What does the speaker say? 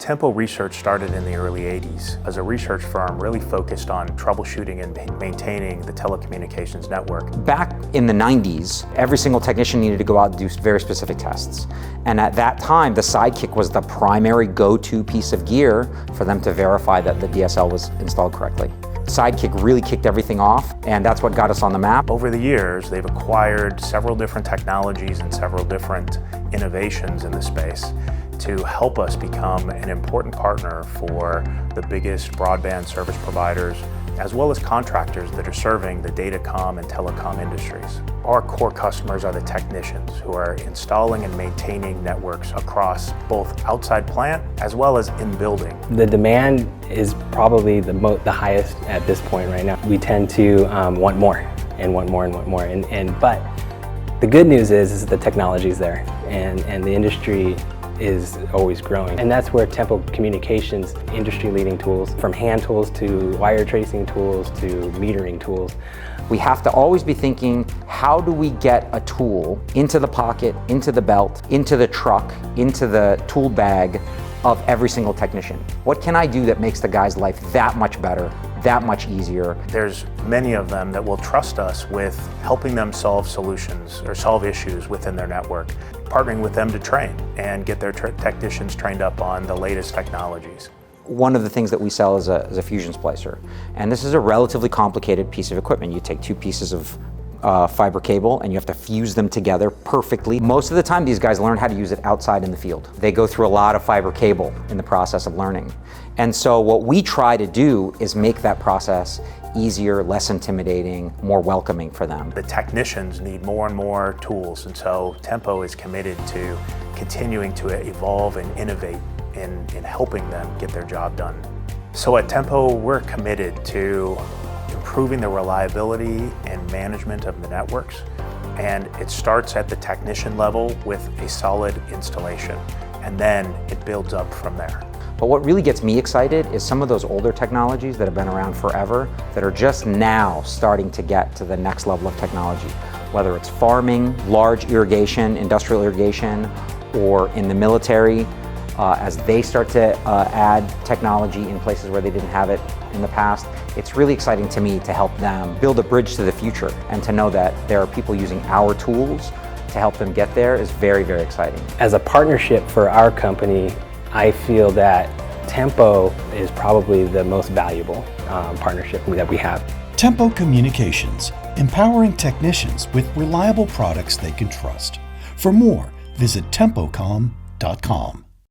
Tempo Research started in the early 80s as a research firm really focused on troubleshooting and maintaining the telecommunications network. Back in the 90s, every single technician needed to go out and do very specific tests. And at that time, the Sidekick was the primary go-to piece of gear for them to verify that the DSL was installed correctly. Sidekick really kicked everything off, and that's what got us on the map. Over the years, they've acquired several different technologies and several different innovations in the space to help us become an important partner for the biggest broadband service providers, as well as contractors that are serving the datacom and telecom industries. Our core customers are the technicians who are installing and maintaining networks across both outside plant as well as in building. The demand is probably the highest at this point right now. We tend to want more and want more and want more. But the good news is the technology is there and the industry is always growing. And that's where Tempo Communications industry-leading tools, from hand tools to wire tracing tools to metering tools. We have to always be thinking, how do we get a tool into the pocket, into the belt, into the truck, into the tool bag of every single technician? What can I do that makes the guy's life that much better, that much easier? There's many of them that will trust us with helping them solve solutions or solve issues within their network, partnering with them to train and get their technicians trained up on the latest technologies. One of the things that we sell is a fusion splicer. And this is a relatively complicated piece of equipment. You take two pieces of fiber cable and you have to fuse them together perfectly. Most of the time these guys learn how to use it outside in the field. They go through a lot of fiber cable in the process of learning. And so what we try to do is make that process easier, less intimidating, more welcoming for them. The technicians need more and more tools, and so Tempo is committed to continuing to evolve and innovate in helping them get their job done. So at Tempo, we're committed to improving the reliability and management of the networks, and it starts at the technician level with a solid installation, and then it builds up from there. But what really gets me excited is some of those older technologies that have been around forever that are just now starting to get to the next level of technology. Whether it's farming, large irrigation, industrial irrigation, or in the military, as they start to add technology in places where they didn't have it in the past. It's really exciting to me to help them build a bridge to the future, and to know that there are people using our tools to help them get there is very, very exciting. As a partnership for our company, I feel that Tempo is probably the most valuable partnership that we have. Tempo Communications, empowering technicians with reliable products they can trust. For more, visit tempocom.com.